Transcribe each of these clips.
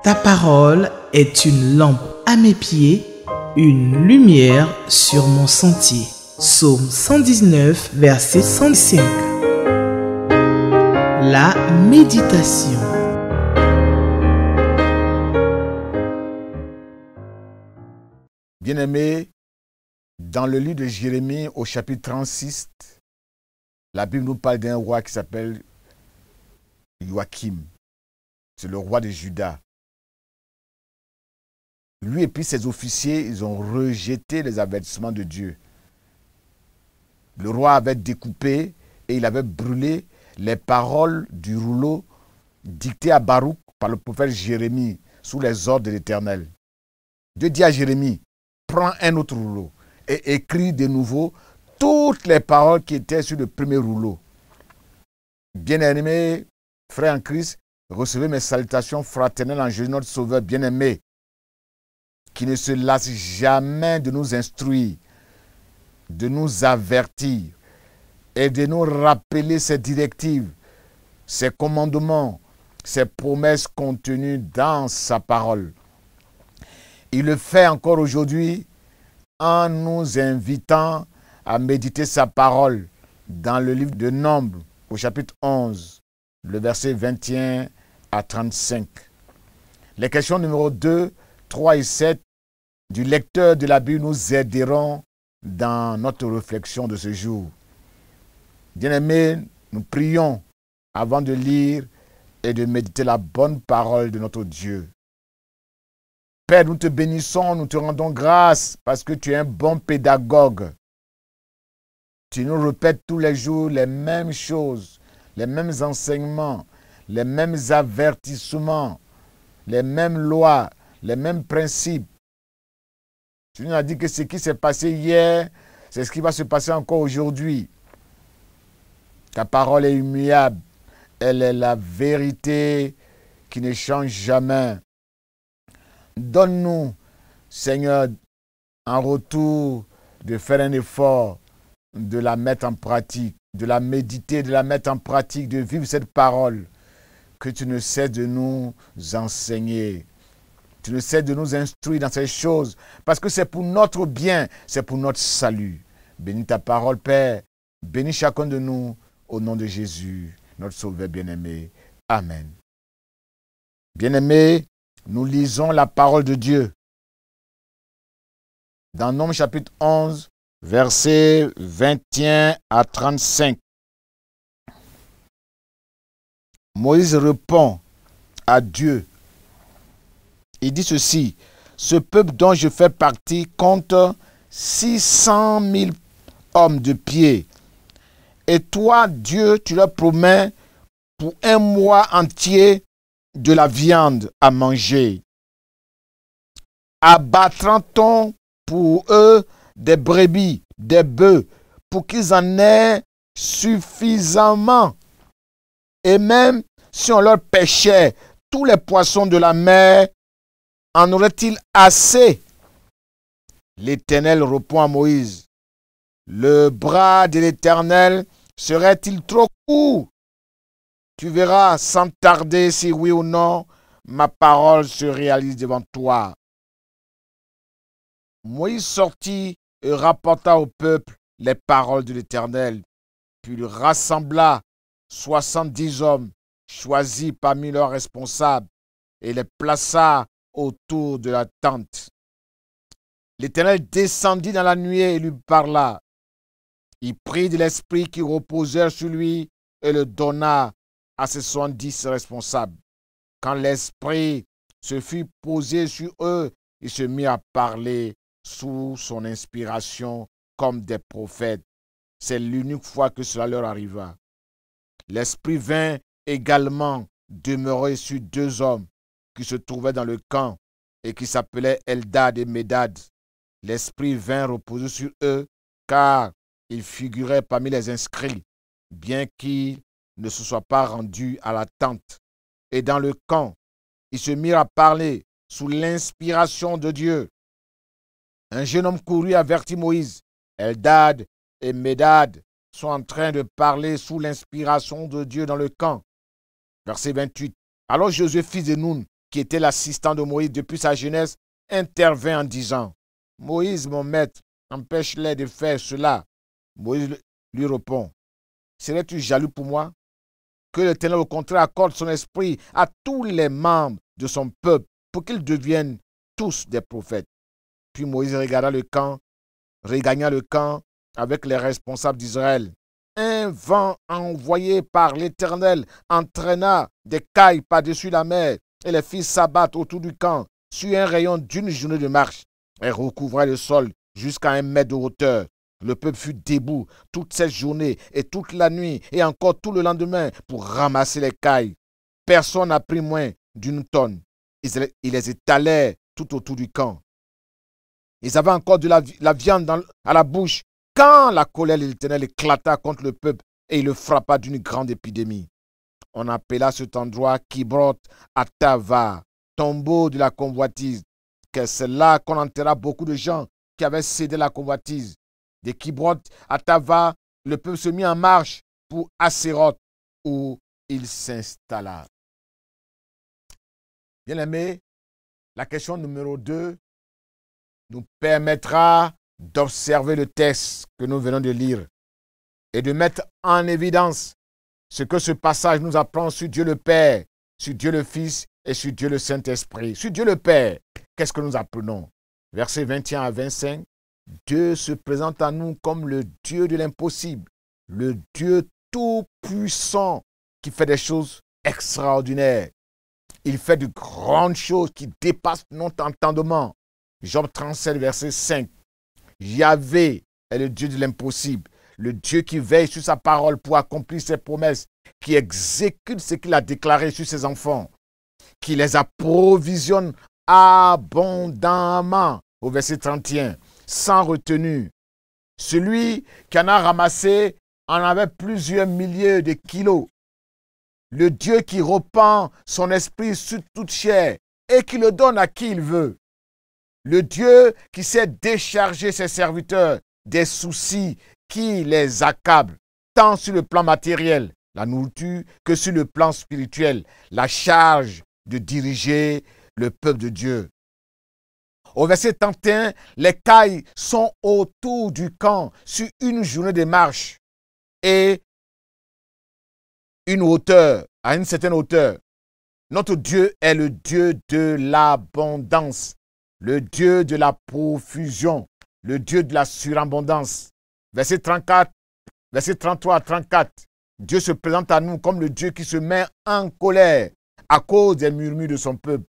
Ta parole est une lampe à mes pieds, une lumière sur mon sentier. Psaume 119, verset 105. La méditation. Bien-aimés, dans le livre de Jérémie au chapitre 36, la Bible nous parle d'un roi qui s'appelle Joachim. C'est le roi de Juda. Lui et puis ses officiers, ils ont rejeté les avertissements de Dieu. Le roi avait découpé et il avait brûlé les paroles du rouleau dictées à Baruch par le prophète Jérémie sous les ordres de l'Éternel. Dieu dit à Jérémie, prends un autre rouleau et écris de nouveau toutes les paroles qui étaient sur le premier rouleau. Bien-aimés, frères en Christ, recevez mes salutations fraternelles en Jésus notre Sauveur bien-aimé, qui ne se lasse jamais de nous instruire, de nous avertir et de nous rappeler ses directives, ses commandements, ses promesses contenues dans sa parole. Il le fait encore aujourd'hui en nous invitant à méditer sa parole dans le livre de Nombres, au chapitre 11, le verset 21 à 35. Les questions numéro 2, 3 et 7 du lecteur de la Bible nous aideront dans notre réflexion de ce jour. Bien-aimés, nous prions avant de lire et de méditer la bonne parole de notre Dieu. Père, nous te bénissons, nous te rendons grâce parce que tu es un bon pédagogue. Tu nous répètes tous les jours les mêmes choses, les mêmes enseignements, les mêmes avertissements, les mêmes lois, les mêmes principes. Tu nous as dit que ce qui s'est passé hier, c'est ce qui va se passer encore aujourd'hui. Ta parole est immuable. Elle est la vérité qui ne change jamais. Donne-nous, Seigneur, en retour de faire un effort, de la mettre en pratique, de la méditer, de la mettre en pratique, de vivre cette parole que tu ne cesses de nous enseigner. Tu ne cesses de nous instruire dans ces choses parce que c'est pour notre bien, c'est pour notre salut. Bénis ta parole, Père. Bénis chacun de nous au nom de Jésus, notre Sauveur bien-aimé. Amen. Bien-aimés, nous lisons la parole de Dieu. Dans Nombres chapitre 11, versets 21 à 35. Moïse répond à Dieu. Il dit ceci, « Ce peuple dont je fais partie compte 600 000 hommes de pied. Et toi, Dieu, tu leur promets pour un mois entier de la viande à manger. Abattra-t-on pour eux des brebis, des bœufs, pour qu'ils en aient suffisamment. Et même si on leur pêchait tous les poissons de la mer, en aurait-il assez? » L'Éternel répond à Moïse, « Le bras de l'Éternel serait-il trop court? Tu verras sans tarder si oui ou non ma parole se réalise devant toi. » Moïse sortit et rapporta au peuple les paroles de l'Éternel. Puis il rassembla 70 hommes choisis parmi leurs responsables et les plaça autour de la tente. L'Éternel descendit dans la nuée et lui parla. Il prit de l'esprit qui reposait sur lui et le donna à ses 70 responsables. Quand l'esprit se fut posé sur eux, ils se mirent à parler sous son inspiration comme des prophètes. C'est l'unique fois que cela leur arriva. L'esprit vint également demeurer sur 2 hommes qui se trouvaient dans le camp et qui s'appelaient Eldad et Médad. L'esprit vint reposer sur eux car ils figuraient parmi les inscrits, bien qu'ils ne se soient pas rendus à la tente. Et dans le camp, ils se mirent à parler sous l'inspiration de Dieu. Un jeune homme courut avertit Moïse. Eldad et Médad sont en train de parler sous l'inspiration de Dieu dans le camp. Verset 28. Alors Josué, fils de Nun, qui était l'assistant de Moïse depuis sa jeunesse, intervint en disant, « Moïse, mon maître, empêche-les de faire cela. » Moïse lui répond, « Serais-tu jaloux pour moi? Que l'Éternel au contraire accorde son esprit à tous les membres de son peuple pour qu'ils deviennent tous des prophètes. » Puis Moïse regagna le camp avec les responsables d'Israël. Un vent envoyé par l'Éternel entraîna des cailles par-dessus la mer et les filles s'abattent autour du camp sur un rayon d'une journée de marche. Elles recouvraient le sol jusqu'à 1 mètre de hauteur. Le peuple fut debout toute cette journée et toute la nuit et encore tout le lendemain pour ramasser les cailles. Personne n'a pris moins d'une tonne. Ils les étalèrent tout autour du camp. Ils avaient encore de la viande à la bouche quand la colère de l'Éternel éclata contre le peuple et il le frappa d'une grande épidémie. On appela cet endroit Kibroth Hattaava, tombeau de la convoitise, car c'est là qu'on enterra beaucoup de gens qui avaient cédé la convoitise. De Kibroth Hattaava, le peuple se mit en marche pour Haséroth, où il s'installa. Bien-aimés, la question numéro 2 nous permettra d'observer le texte que nous venons de lire et de mettre en évidence ce que ce passage nous apprend sur Dieu le Père, sur Dieu le Fils et sur Dieu le Saint-Esprit. Sur Dieu le Père, qu'est-ce que nous apprenons? Versets 21 à 25, Dieu se présente à nous comme le Dieu de l'impossible, le Dieu tout-puissant qui fait des choses extraordinaires. Il fait de grandes choses qui dépassent notre entendement. Job 37, verset 5. Yahvé est le Dieu de l'impossible, le Dieu qui veille sur sa parole pour accomplir ses promesses, qui exécute ce qu'il a déclaré sur ses enfants, qui les approvisionne abondamment, au verset 31, sans retenue. Celui qui en a ramassé en avait plusieurs milliers de kilos. Le Dieu qui repend son esprit sur toute chair et qui le donne à qui il veut. Le Dieu qui sait décharger ses serviteurs des soucis qui les accablent, tant sur le plan matériel, la nourriture, que sur le plan spirituel, la charge de diriger le peuple de Dieu. Au verset 31, les cailles sont autour du camp sur une journée de marche et à une certaine hauteur. Notre Dieu est le Dieu de l'abondance, le Dieu de la profusion, le Dieu de la surabondance. Verset 33 à 34, Dieu se présente à nous comme le Dieu qui se met en colère à cause des murmures de son peuple.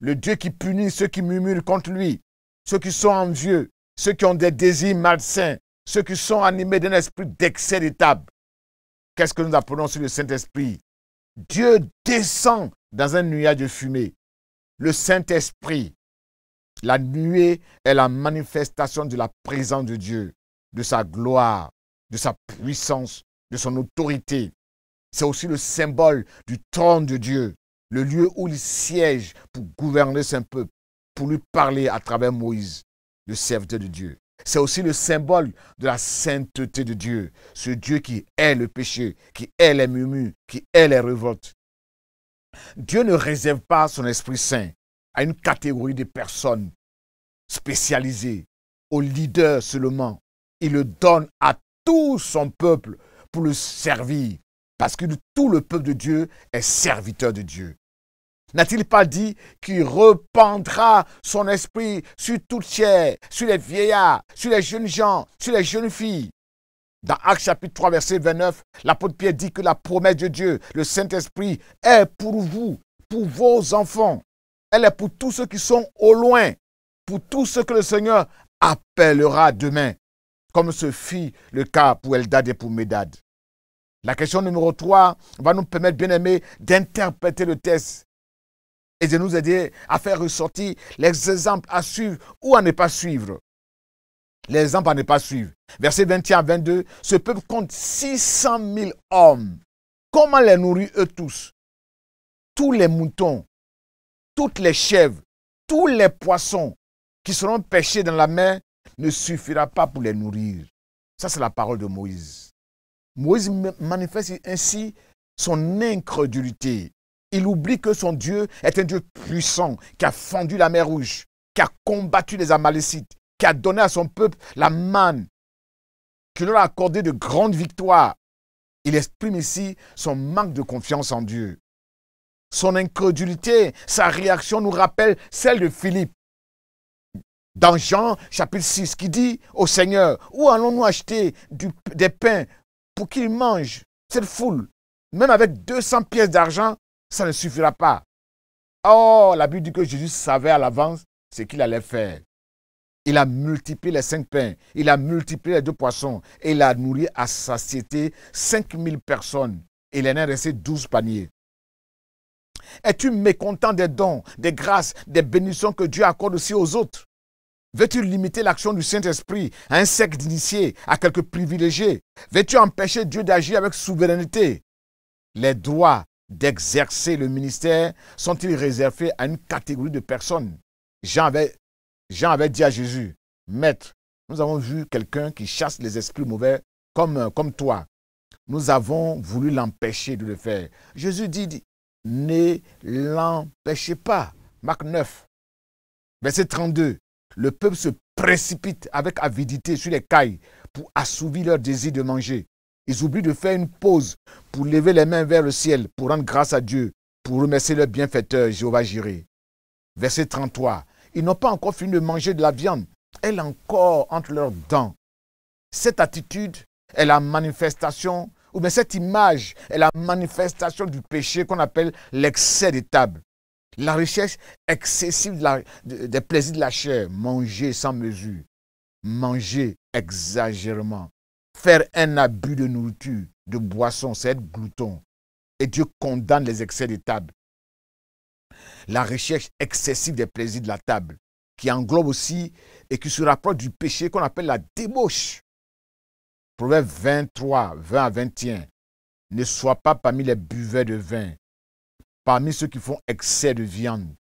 Le Dieu qui punit ceux qui murmurent contre lui, ceux qui sont envieux, ceux qui ont des désirs malsains, ceux qui sont animés d'un esprit d'excès de table. Qu'est-ce que nous apprenons sur le Saint-Esprit? Dieu descend dans un nuage de fumée. Le Saint-Esprit, la nuée est la manifestation de la présence de Dieu, de sa gloire, de sa puissance, de son autorité. C'est aussi le symbole du trône de Dieu, le lieu où il siège pour gouverner son peuple, pour lui parler à travers Moïse, le serviteur de Dieu. C'est aussi le symbole de la sainteté de Dieu, ce Dieu qui hait le péché, qui hait les murmures, qui hait les révoltes. Dieu ne réserve pas son Esprit Saint à une catégorie de personnes spécialisées, aux leaders seulement. Il le donne à tout son peuple pour le servir, parce que tout le peuple de Dieu est serviteur de Dieu. N'a-t-il pas dit qu'il répandra son esprit sur toute chair, sur les vieillards, sur les jeunes gens, sur les jeunes filles? Dans Actes chapitre 3, verset 29, l'apôtre Pierre dit que la promesse de Dieu, le Saint-Esprit, est pour vous, pour vos enfants. Elle est pour tous ceux qui sont au loin, pour tous ceux que le Seigneur appellera demain, comme ce fit le cas pour Eldad et pour Médad. La question numéro 3 va nous permettre, bien aimés, d'interpréter le texte et de nous aider à faire ressortir les exemples à suivre ou à ne pas suivre. Les exemples à ne pas suivre. Versets 21 à 22, ce peuple compte 600 000 hommes. Comment les nourrir eux tous? Tous les moutons, toutes les chèvres, tous les poissons qui seront pêchés dans la mer ne suffira pas pour les nourrir. Ça, c'est la parole de Moïse. Moïse manifeste ainsi son incrédulité. Il oublie que son Dieu est un Dieu puissant, qui a fendu la mer Rouge, qui a combattu les Amalécites, qui a donné à son peuple la manne, qui leur a accordé de grandes victoires. Il exprime ici son manque de confiance en Dieu. Son incrédulité, sa réaction nous rappelle celle de Philippe. Dans Jean chapitre 6, qui dit au Seigneur, où allons-nous acheter des pains pour qu'il mange cette foule? Même avec 200 pièces d'argent, ça ne suffira pas. Oh, la Bible dit que Jésus savait à l'avance ce qu'il allait faire. Il a multiplié les 5 pains, il a multiplié les 2 poissons, et il a nourri à satiété 5000 personnes. Et il en est resté 12 paniers. Es-tu mécontent des dons, des grâces, des bénédictions que Dieu accorde aussi aux autres? Veux-tu limiter l'action du Saint-Esprit à un cercle d'initiés, à quelques privilégiés? Veux-tu empêcher Dieu d'agir avec souveraineté? Les droits d'exercer le ministère sont-ils réservés à une catégorie de personnes? Jean avait dit à Jésus, « Maître, nous avons vu quelqu'un qui chasse les esprits mauvais comme toi. Nous avons voulu l'empêcher de le faire. » Jésus dit, « Ne l'empêchez pas. » Marc 9, verset 32. Le peuple se précipite avec avidité sur les cailles pour assouvir leur désir de manger. Ils oublient de faire une pause pour lever les mains vers le ciel, pour rendre grâce à Dieu, pour remercier leur bienfaiteur, Jéhovah Jireh. Verset 33. Ils n'ont pas encore fini de manger de la viande. Elle est encore entre leurs dents. Cette attitude est la manifestation, ou bien cette image est la manifestation du péché qu'on appelle l'excès des tables. La recherche excessive des plaisirs de la chair, manger sans mesure, manger exagérément, faire un abus de nourriture, de boisson, c'est être glouton. Et Dieu condamne les excès des tables. La recherche excessive des plaisirs de la table, qui englobe aussi et qui se rapproche du péché qu'on appelle la débauche. Proverbe 23, 20 à 21. Ne sois pas parmi les buveurs de vin, parmi ceux qui font excès de viande,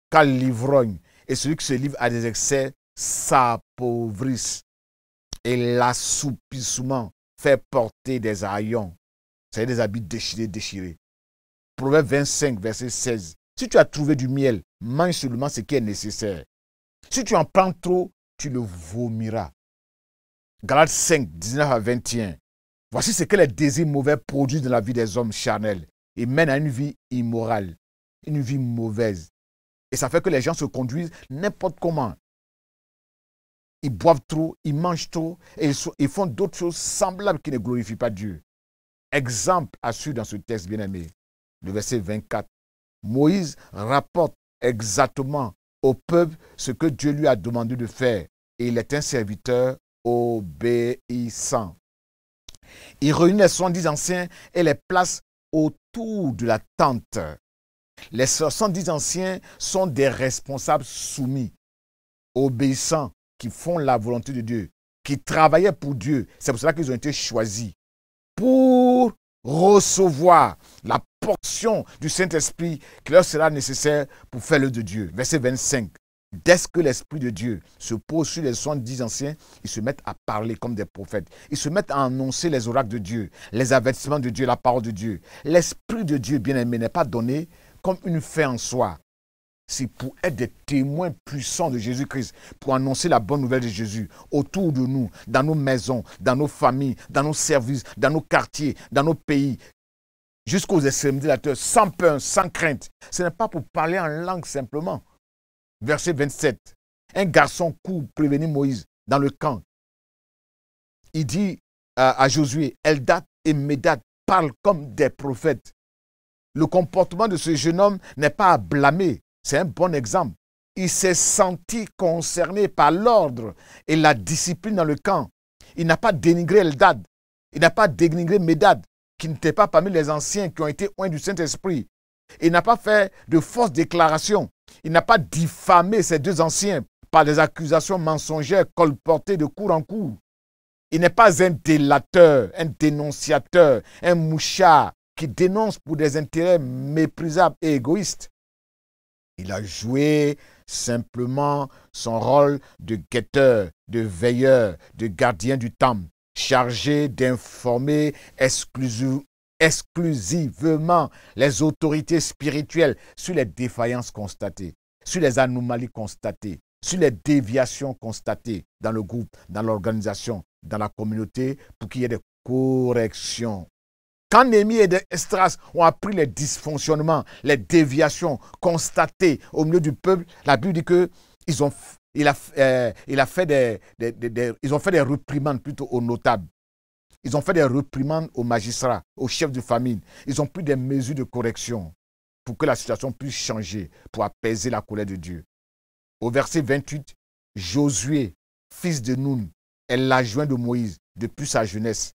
car l'ivrogne et celui qui se livre à des excès s'appauvrissent. Et l'assoupissement fait porter des haillons, c'est-à-dire des habits déchirés. Proverbe 25, verset 16. Si tu as trouvé du miel, mange seulement ce qui est nécessaire. Si tu en prends trop, tu le vomiras. Galates 5, 19 à 21. Voici ce que les désirs mauvais produisent dans la vie des hommes charnels. Ils mènent à une vie immorale, une vie mauvaise. Et ça fait que les gens se conduisent n'importe comment. Ils boivent trop, ils mangent trop, et ils font d'autres choses semblables qui ne glorifient pas Dieu. Exemple à suivre dans ce texte bien-aimé, le verset 24. Moïse rapporte exactement au peuple ce que Dieu lui a demandé de faire. Et il est un serviteur obéissant. Il réunit les 70 anciens et les place autour de la tente. Les 70 anciens sont des responsables soumis, obéissants, qui font la volonté de Dieu, qui travaillaient pour Dieu. C'est pour cela qu'ils ont été choisis pour recevoir la portion du Saint-Esprit qui leur sera nécessaire pour faire l'œuvre de Dieu. Verset 25. Dès que l'Esprit de Dieu se pose sur les 70 anciens, ils se mettent à parler comme des prophètes. Ils se mettent à annoncer les oracles de Dieu, les avertissements de Dieu, la parole de Dieu. L'Esprit de Dieu, bien-aimé, n'est pas donné comme une fin en soi. C'est pour être des témoins puissants de Jésus-Christ, pour annoncer la bonne nouvelle de Jésus autour de nous, dans nos maisons, dans nos familles, dans nos services, dans nos quartiers, dans nos pays, jusqu'aux extrémités de la terre, sans peur, sans crainte. Ce n'est pas pour parler en langue simplement. Verset 27. Un garçon court prévenir Moïse dans le camp. Il dit à Josué, Eldad et Médad parlent comme des prophètes. Le comportement de ce jeune homme n'est pas à blâmer. C'est un bon exemple. Il s'est senti concerné par l'ordre et la discipline dans le camp. Il n'a pas dénigré Eldad. Il n'a pas dénigré Médad, qui n'était pas parmi les anciens qui ont été oints du Saint-Esprit. Il n'a pas fait de fausses déclarations. Il n'a pas diffamé ces deux anciens par des accusations mensongères colportées de cour en cour. Il n'est pas un délateur, un dénonciateur, un mouchard qui dénonce pour des intérêts méprisables et égoïstes. Il a joué simplement son rôle de guetteur, de veilleur, de gardien du temple, chargé d'informer exclusivement les autorités spirituelles sur les défaillances constatées, sur les anomalies constatées, sur les déviations constatées dans le groupe, dans l'organisation, dans la communauté, pour qu'il y ait des corrections. Quand Néhémie et Esdras ont appris les dysfonctionnements, les déviations constatées au milieu du peuple, la Bible dit qu'ils ont fait des réprimandes plutôt aux notables. Ils ont fait des réprimandes aux magistrats, aux chefs de famille. Ils ont pris des mesures de correction pour que la situation puisse changer, pour apaiser la colère de Dieu. Au verset 28, Josué, fils de Nun, est l'adjoint de Moïse depuis sa jeunesse.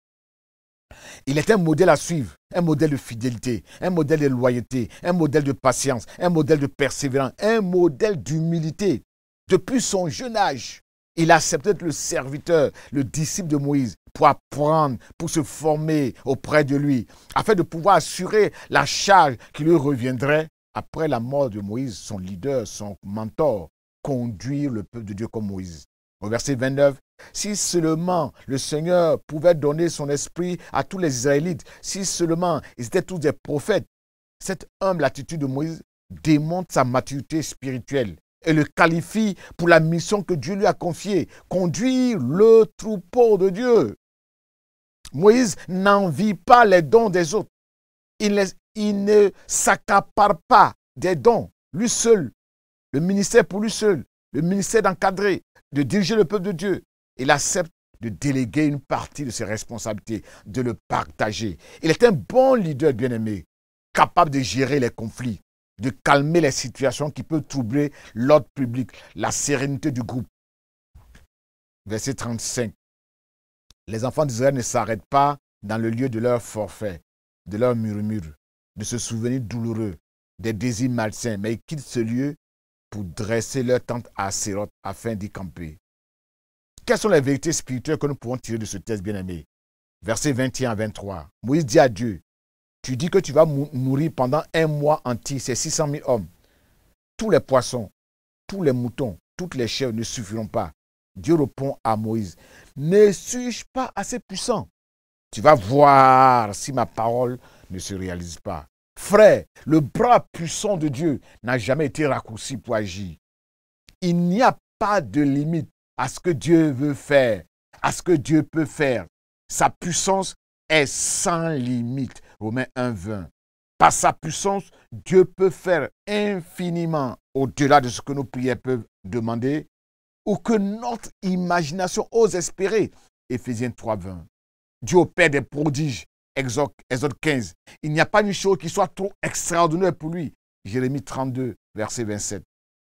Il est un modèle à suivre, un modèle de fidélité, un modèle de loyauté, un modèle de patience, un modèle de persévérance, un modèle d'humilité. Depuis son jeune âge, il a accepté d'être le serviteur, le disciple de Moïse pour apprendre, pour se former auprès de lui, afin de pouvoir assurer la charge qui lui reviendrait après la mort de Moïse, son leader, son mentor, conduire le peuple de Dieu comme Moïse. Au verset 29, si seulement le Seigneur pouvait donner son esprit à tous les Israélites, si seulement ils étaient tous des prophètes, cette humble attitude de Moïse démontre sa maturité spirituelle et le qualifie pour la mission que Dieu lui a confiée, conduire le troupeau de Dieu. Moïse n'envie pas les dons des autres. Il ne s'accapare pas des dons. Lui seul, le ministère pour lui seul, le ministère d'encadrer, de diriger le peuple de Dieu. Il accepte de déléguer une partie de ses responsabilités, de le partager. Il est un bon leader bien-aimé, capable de gérer les conflits, de calmer les situations qui peuvent troubler l'ordre public, la sérénité du groupe. Verset 35. Les enfants d'Israël ne s'arrêtent pas dans le lieu de leur forfait, de leur murmure, de ce souvenir douloureux, des désirs malsains, mais ils quittent ce lieu pour dresser leur tente à Asséroth afin d'y camper. Quelles sont les vérités spirituelles que nous pouvons tirer de ce texte bien-aimé? Versets 21 à 23. Moïse dit à Dieu, tu dis que tu vas nourrir pendant 1 mois entier ces 600 000 hommes. Tous les poissons, tous les moutons, toutes les chèvres ne suffiront pas. Dieu répond à Moïse, ne suis-je pas assez puissant? Tu vas voir si ma parole ne se réalise pas. Frère, le bras puissant de Dieu n'a jamais été raccourci pour agir. Il n'y a pas de limite à ce que Dieu veut faire, à ce que Dieu peut faire. Sa puissance est sans limite. Romains 1, 20. Par sa puissance, Dieu peut faire infiniment au-delà de ce que nos prières peuvent demander ou que notre imagination ose espérer. Éphésiens 3, 20. Dieu opère des prodiges. Exode 15. Il n'y a pas une chose qui soit trop extraordinaire pour lui. Jérémie 32, verset 27.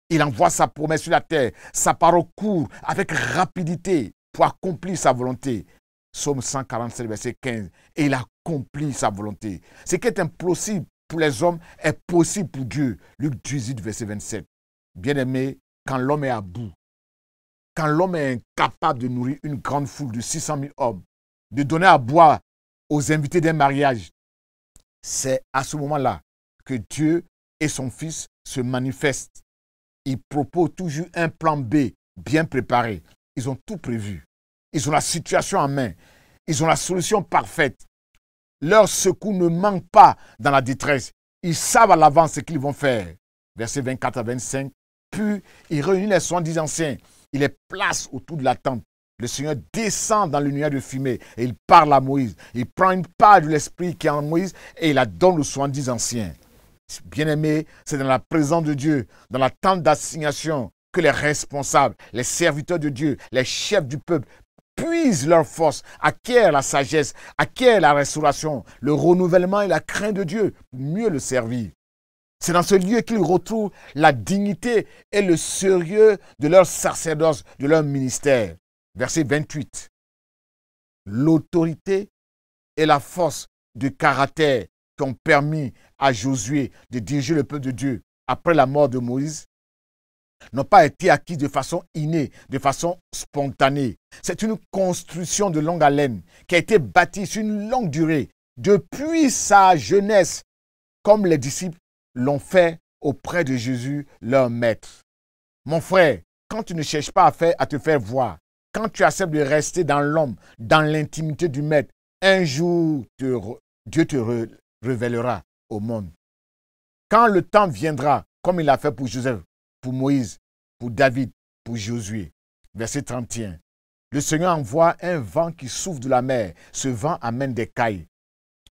Il envoie sa promesse sur la terre. Sa parole court avec rapidité pour accomplir sa volonté. Psaume 147, verset 15. Et il accomplit sa volonté. Ce qui est impossible pour les hommes est possible pour Dieu. Luc 18, verset 27. Bien-aimé, quand l'homme est à bout, quand l'homme est incapable de nourrir une grande foule de 600 000 hommes, de donner à boire aux invités d'un mariage, c'est à ce moment-là que Dieu et son Fils se manifestent. Ils proposent toujours un plan B bien préparé. Ils ont tout prévu. Ils ont la situation en main. Ils ont la solution parfaite. Leur secours ne manque pas dans la détresse. Ils savent à l'avance ce qu'ils vont faire. Versets 24 à 25. Puis, il réunit les 70 anciens. Il les place autour de la tente. Le Seigneur descend dans le nuage de fumée et il parle à Moïse. Il prend une part de l'esprit qui est en Moïse et il la donne aux 70 anciens. Bien-aimé, c'est dans la présence de Dieu, dans la tente d'assignation, que les responsables, les serviteurs de Dieu, les chefs du peuple puisent leur force, acquièrent la sagesse, acquièrent la restauration, le renouvellement et la crainte de Dieu pour mieux le servir. C'est dans ce lieu qu'ils retrouvent la dignité et le sérieux de leur sacerdoce, de leur ministère. Verset 28. L'autorité et la force de caractère qui ont permis à Josué de diriger le peuple de Dieu après la mort de Moïse n'ont pas été acquises de façon innée, de façon spontanée. C'est une construction de longue haleine qui a été bâtie sur une longue durée depuis sa jeunesse, comme les disciples l'ont fait auprès de Jésus, leur maître. Mon frère, quand tu ne cherches pas à te faire voir, quand tu acceptes de rester dans l'ombre, dans l'intimité du maître, un jour Dieu te révélera au monde. Quand le temps viendra, comme il l'a fait pour Joseph, pour Moïse, pour David, pour Josué. Verset 31. Le Seigneur envoie un vent qui souffle de la mer. Ce vent amène des cailles.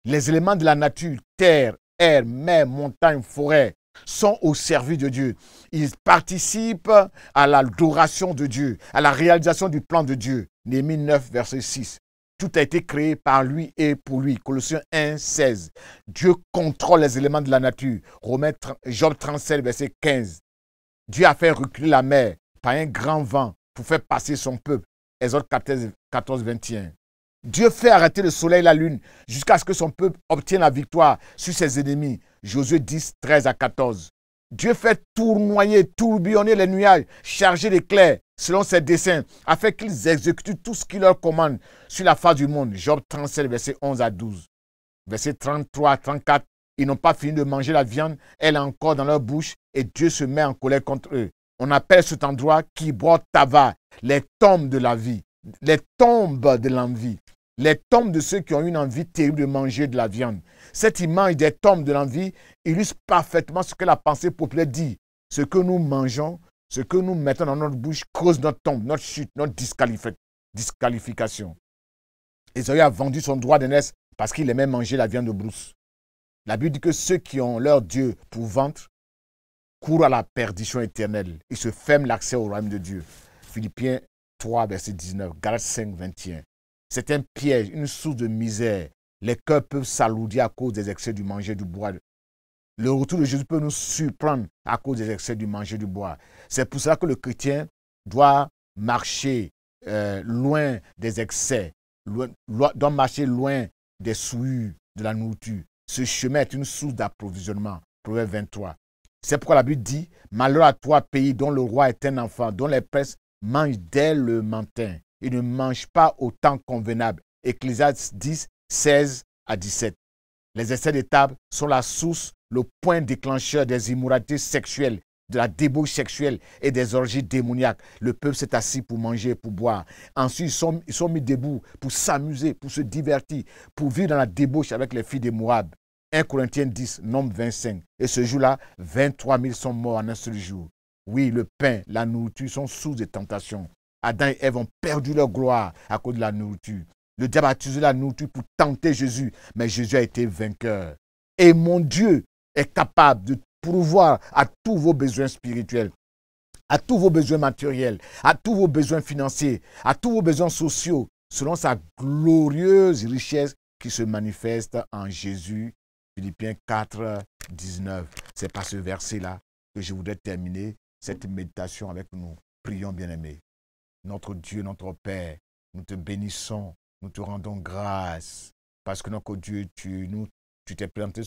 Les éléments de la nature, terre, air, mer, montagne, forêt, sont au service de Dieu. Ils participent à l'adoration de Dieu, à la réalisation du plan de Dieu. Néhémie 9, verset 6. Tout a été créé par lui et pour lui. Colossiens 1, 16. Dieu contrôle les éléments de la nature. Job 37, verset 15. Dieu a fait reculer la mer par un grand vent pour faire passer son peuple. Exode 14, 21. Dieu fait arrêter le soleil et la lune jusqu'à ce que son peuple obtienne la victoire sur ses ennemis. Josué 10, 13 à 14. Dieu fait tournoyer, tourbillonner les nuages, charger d'éclairs selon ses desseins, afin qu'ils exécutent tout ce qu'il leur commande sur la face du monde. Job 37, verset 11 à 12. Verset 33 à 34. Ils n'ont pas fini de manger la viande, elle est encore dans leur bouche, et Dieu se met en colère contre eux. On appelle cet endroit Kibroth Tava, les tombes de la vie, les tombes de l'envie, les tombes de ceux qui ont une envie terrible de manger de la viande. Cette image des tombes de l'envie illustre parfaitement ce que la pensée populaire dit. Ce que nous mangeons, ce que nous mettons dans notre bouche cause notre tombe, notre chute, notre disqualification. Ésaü a vendu son droit d'aînesse parce qu'il aimait manger la viande de brousse. La Bible dit que ceux qui ont leur Dieu pour ventre courent à la perdition éternelle. Ils se ferment l'accès au royaume de Dieu. Philippiens 3, verset 19, Galates 5, 21. C'est un piège, une source de misère. Les cœurs peuvent s'alourdir à cause des excès du manger du bois. Le retour de Jésus peut nous surprendre à cause des excès du manger du bois. C'est pour cela que le chrétien doit marcher loin des excès, doit marcher loin des souillures de la nourriture. Ce chemin est une source d'approvisionnement. Proverbe 23. C'est pourquoi la Bible dit « Malheur à toi, pays dont le roi est un enfant, dont les princes mangent dès le matin. Ils ne mangent pas au temps convenable. » Ecclésiaste 10, 16 à 17. Les excès de table sont la source, le point déclencheur des immoralités sexuelles, de la débauche sexuelle et des orgies démoniaques. Le peuple s'est assis pour manger, pour boire. Ensuite, ils sont mis debout pour s'amuser, pour se divertir, pour vivre dans la débauche avec les filles de Moab. 1 Corinthiens 10, nombre 25. Et ce jour-là, 23 000 sont morts en un seul jour. Oui, le pain, la nourriture sont source de tentation. Adam et Ève ont perdu leur gloire à cause de la nourriture. Le diable a utilisé la nourriture pour tenter Jésus, mais Jésus a été vainqueur. Et mon Dieu est capable de pourvoir à tous vos besoins spirituels, à tous vos besoins matériels, à tous vos besoins financiers, à tous vos besoins sociaux, selon sa glorieuse richesse qui se manifeste en Jésus. Philippiens 4, 19. C'est par ce verset-là que je voudrais terminer cette méditation avec nous. Prions, bien-aimés. Notre Dieu, notre Père, nous te bénissons, nous te rendons grâce, parce que notre Dieu, tu t'es présenté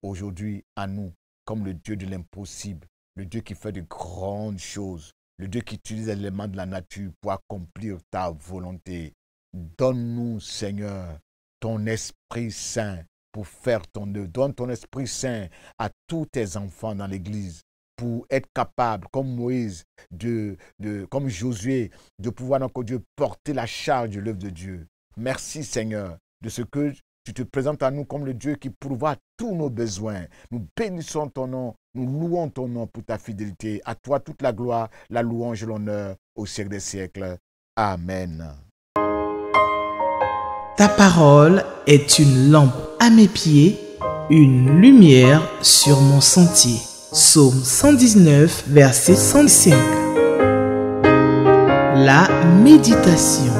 aujourd'hui à nous comme le Dieu de l'impossible, le Dieu qui fait de grandes choses, le Dieu qui utilise les éléments de la nature pour accomplir ta volonté. Donne-nous, Seigneur, ton Esprit Saint pour faire ton œuvre. Donne ton Esprit Saint à tous tes enfants dans l'Église pour être capable, comme Moïse, comme Josué, de pouvoir, notre Dieu, porter la charge de l'œuvre de Dieu. Merci, Seigneur, de ce que tu te présentes à nous comme le Dieu qui pourvoit tous nos besoins. Nous bénissons ton nom, nous louons ton nom pour ta fidélité. À toi toute la gloire, la louange et l'honneur au siècle des siècles. Amen. Ta parole est une lampe à mes pieds, une lumière sur mon sentier. Psaume 119, verset 105. La méditation.